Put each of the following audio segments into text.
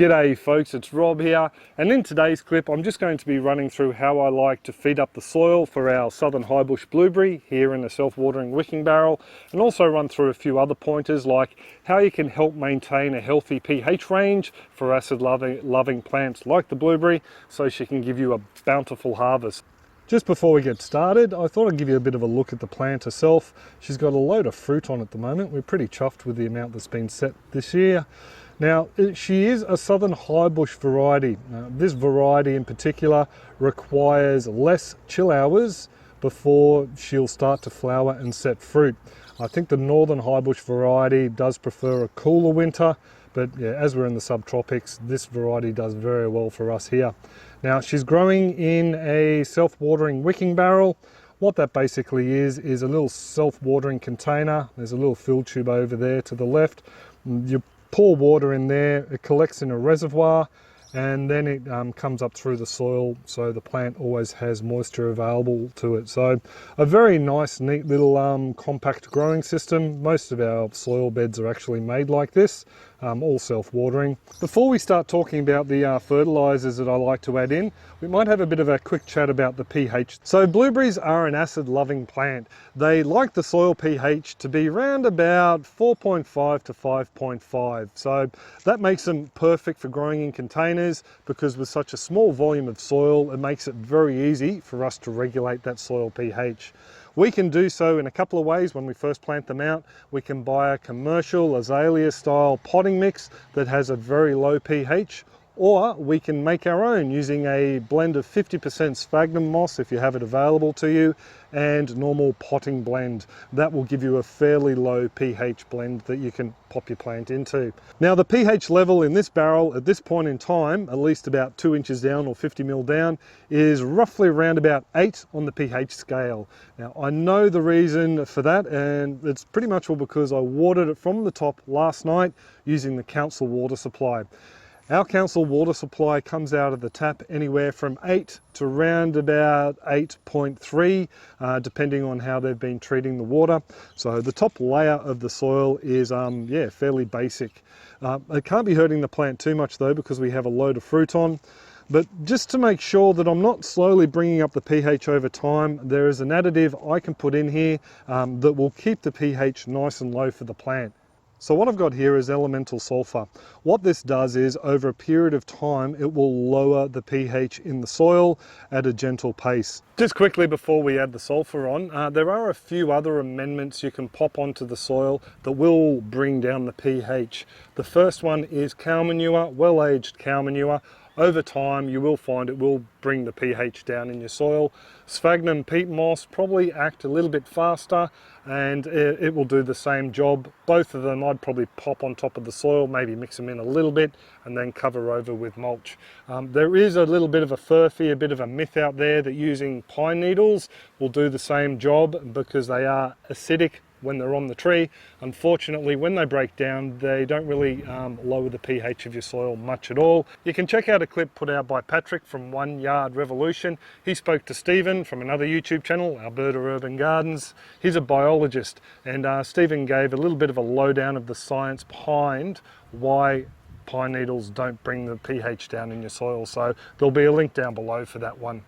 G'day folks, it's Rob here, and in today's clip I'm just going to be running through how I like to feed up the soil for our southern highbush blueberry here in a self-watering wicking barrel, and also run through a few other pointers like how you can help maintain a healthy pH range for acid-loving plants like the blueberry so she can give you a bountiful harvest. Just before we get started, I thought I'd give you a bit of a look at the plant herself. She's got a load of fruit on at the moment. We're pretty chuffed with the amount that's been set this year. Now, she is a southern highbush variety. This variety in particular requires less chill hours before she'll start to flower and set fruit. I think the northern highbush variety does prefer a cooler winter, but yeah, as we're in the subtropics, this variety does very well for us here. Now, she's growing in a self-watering wicking barrel. What that basically is a little self-watering container. There's a little fill tube over there to the left. You pour water in there, it collects in a reservoir, and then it comes up through the soil, so the plant always has moisture available to it. So a very nice, neat little compact growing system. Most of our soil beds are actually made like this, all self-watering. Before we start talking about the fertilizers that I like to add in, we might have a bit of a quick chat about the pH. So blueberries are an acid-loving plant. They like the soil pH to be around about 4.5 to 5.5. So that makes them perfect for growing in containers, because with such a small volume of soil, it makes it very easy for us to regulate that soil pH. We can do so in a couple of ways. When we first plant them out, we can buy a commercial azalea style potting mix that has a very low pH, or we can make our own using a blend of 50% sphagnum moss if you have it available to you, and normal potting blend. That will give you a fairly low pH blend that you can pop your plant into. Now, the pH level in this barrel at this point in time, at least about 2 inches down or 50 ml down, is roughly around about 8 on the pH scale. Now, I know the reason for that, and it's pretty much all because I watered it from the top last night using the council water supply. Our council water supply comes out of the tap anywhere from 8 to around about 8.3, depending on how they've been treating the water. So the top layer of the soil is fairly basic. It can't be hurting the plant too much though, because we have a load of fruit on. But just to make sure that I'm not slowly bringing up the pH over time, there is an additive I can put in here that will keep the pH nice and low for the plant. So what I've got here is elemental sulfur. What this does is, over a period of time, it will lower the pH in the soil at a gentle pace. Just quickly before we add the sulfur on, there are a few other amendments you can pop onto the soil that will bring down the pH. The first one is cow manure, well-aged cow manure. Over time, you will find it will bring the pH down in your soil. Sphagnum peat moss probably act a little bit faster, and it will do the same job. Both of them I'd probably pop on top of the soil, maybe mix them in a little bit, and then cover over with mulch. There is a little bit of a furphy, a bit of a myth out there that using pine needles will do the same job because they are acidic when they're on the tree. Unfortunately, when they break down, they don't really lower the pH of your soil much at all. You can check out a clip put out by Patrick from 1 Yard Revolution. He spoke to Stephen from another YouTube channel, Alberta Urban Gardens. He's a biologist, and Stephen gave a little bit of a lowdown of the science behind why pine needles don't bring the pH down in your soil. So there'll be a link down below for that one.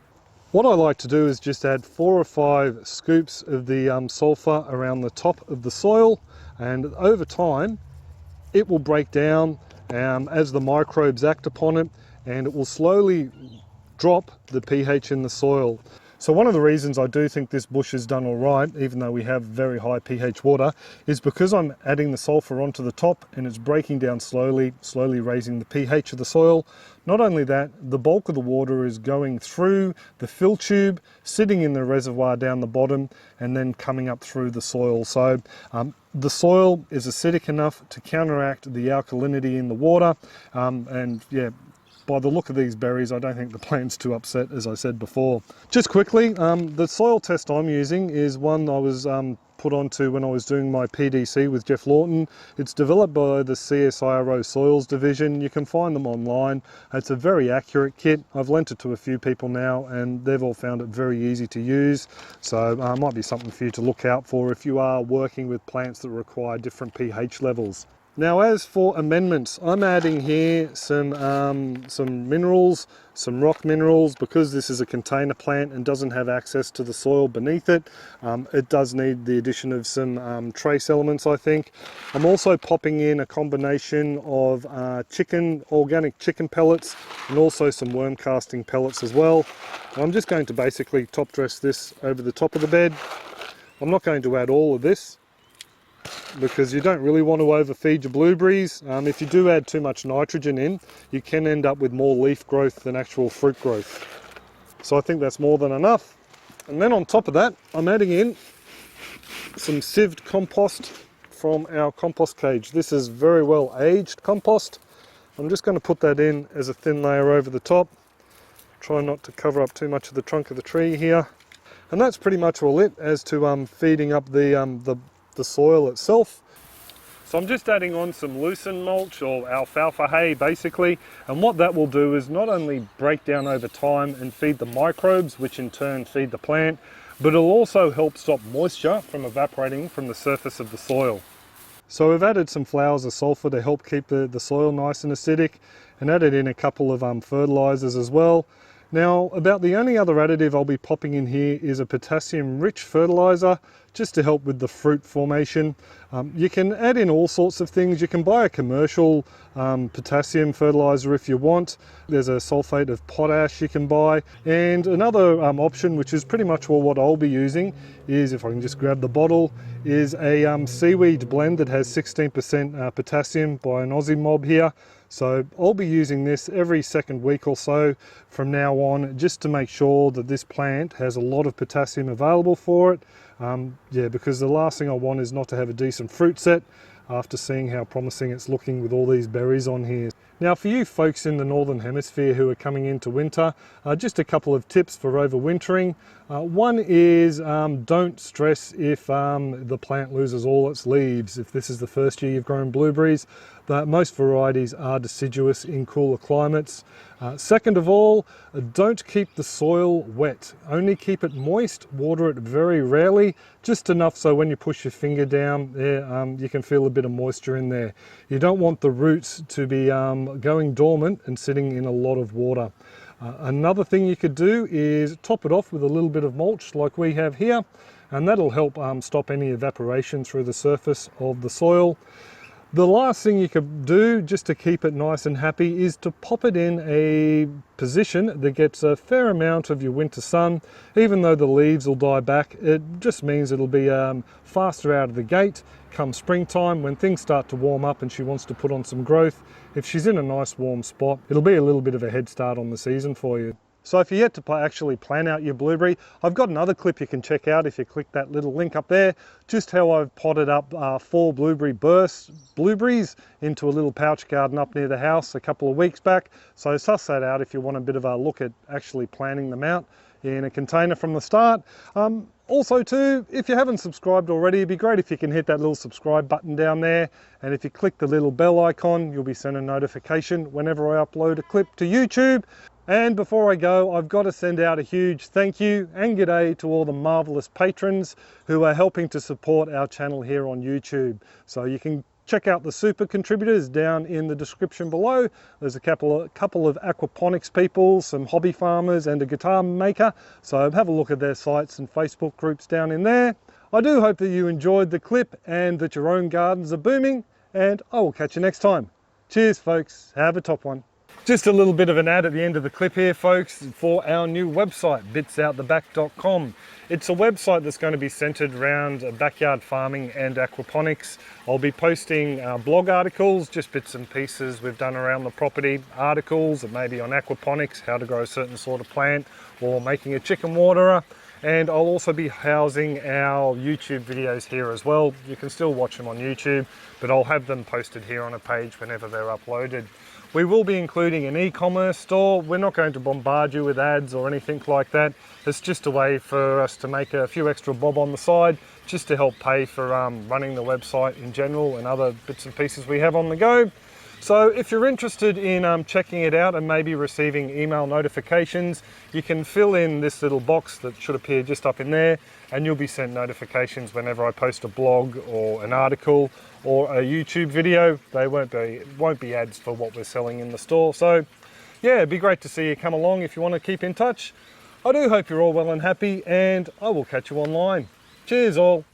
What I like to do is just add 4 or 5 scoops of the sulfur around the top of the soil, and over time it will break down as the microbes act upon it, and it will slowly drop the pH in the soil. So one of the reasons I do think this bush is done all right, even though we have very high pH water, is because I'm adding the sulfur onto the top and it's breaking down slowly raising the pH of the soil. Not only that, the bulk of the water is going through the fill tube, sitting in the reservoir down the bottom, and then coming up through the soil. So the soil is acidic enough to counteract the alkalinity in the water, and yeah, by the look of these berries, I don't think the plant's too upset, as I said before. Just quickly, the soil test I'm using is one I was put onto when I was doing my PDC with Jeff Lawton. It's developed by the CSIRO Soils Division. You can find them online. It's a very accurate kit. I've lent it to a few people now, and they've all found it very easy to use. So might be something for you to look out for if you are working with plants that require different pH levels. Now as for amendments, I'm adding here some minerals, some rock minerals, because this is a container plant and doesn't have access to the soil beneath it. It does need the addition of some trace elements, I think. I'm also popping in a combination of organic chicken pellets and also some worm casting pellets as well. I'm just going to basically top dress this over the top of the bed. I'm not going to add all of this, because you don't really want to overfeed your blueberries. If you do add too much nitrogen in, you can end up with more leaf growth than actual fruit growth. So I think that's more than enough. And then on top of that, I'm adding in some sieved compost from our compost cage. This is very well aged compost. I'm just going to put that in as a thin layer over the top. Try not to cover up too much of the trunk of the tree here. And that's pretty much all it as to feeding up the soil itself. So I'm just adding on some lucerne mulch, or alfalfa hay basically, and what that will do is not only break down over time and feed the microbes, which in turn feed the plant, but it'll also help stop moisture from evaporating from the surface of the soil. So we've added some flowers of sulfur to help keep the soil nice and acidic, and added in a couple of fertilizers as well. Now, about the only other additive I'll be popping in here is a potassium-rich fertilizer, just to help with the fruit formation. You can add in all sorts of things. You can buy a commercial potassium fertilizer if you want. There's a sulfate of potash you can buy. And another option, which is pretty much what I'll be using, is, if I can just grab the bottle, is a seaweed blend that has 16% potassium by an Aussie mob here. So I'll be using this every second week or so from now on, just to make sure that this plant has a lot of potassium available for it. Yeah, because the last thing I want is not to have a decent fruit set after seeing how promising it's looking with all these berries on here. Now, for you folks in the Northern Hemisphere who are coming into winter, just a couple of tips for overwintering. One is don't stress if the plant loses all its leaves. If this is the first year you've grown blueberries, most varieties are deciduous in cooler climates. Second of all, don't keep the soil wet. Only keep it moist, water it very rarely, just enough so when you push your finger down there, you can feel a bit of moisture in there. You don't want the roots to be going dormant and sitting in a lot of water. Another thing you could do is top it off with a little bit of mulch like we have here, and that'll help stop any evaporation through the surface of the soil. The last thing you could do, just to keep it nice and happy, is to pop it in a position that gets a fair amount of your winter sun. Even though the leaves will die back, it just means it'll be faster out of the gate. Come springtime, when things start to warm up and she wants to put on some growth, if she's in a nice warm spot, it'll be a little bit of a head start on the season for you. So if you're yet to actually plan out your blueberry, I've got another clip you can check out if you click that little link up there, just how I've potted up 4 blueberry bursts blueberries into a little pouch garden up near the house a couple of weeks back. So suss that out if you want a bit of a look at actually planting them out in a container from the start. Also too, if you haven't subscribed already, it'd be great if you can hit that little subscribe button down there, and if you click the little bell icon, you'll be sent a notification whenever I upload a clip to YouTube. And before I go, I've got to send out a huge thank you and g'day to all the marvelous patrons who are helping to support our channel here on YouTube. So you can check out the super contributors down in the description below. There's a couple of aquaponics people, some hobby farmers and a guitar maker. So have a look at their sites and Facebook groups down in there. I do hope that you enjoyed the clip and that your own gardens are booming, and I will catch you next time. Cheers folks, have a top one. Just a little bit of an ad at the end of the clip here, folks, for our new website, bitsouttheback.com. It's a website that's going to be centered around backyard farming and aquaponics. I'll be posting blog articles, just bits and pieces we've done around the property, articles maybe on aquaponics, how to grow a certain sort of plant, or making a chicken waterer. And I'll also be housing our YouTube videos here as well. You can still watch them on YouTube, but I'll have them posted here on a page whenever they're uploaded. We will be including an e-commerce store. We're not going to bombard you with ads or anything like that. It's just a way for us to make a few extra bob on the side, just to help pay for running the website in general and other bits and pieces we have on the go. So if you're interested in checking it out and maybe receiving email notifications, you can fill in this little box that should appear just up in there, and you'll be sent notifications whenever I post a blog or an article or a YouTube video. They won't be ads for what we're selling in the store. So yeah, it'd be great to see you come along if you want to keep in touch. I do hope you're all well and happy, and I will catch you online. Cheers all.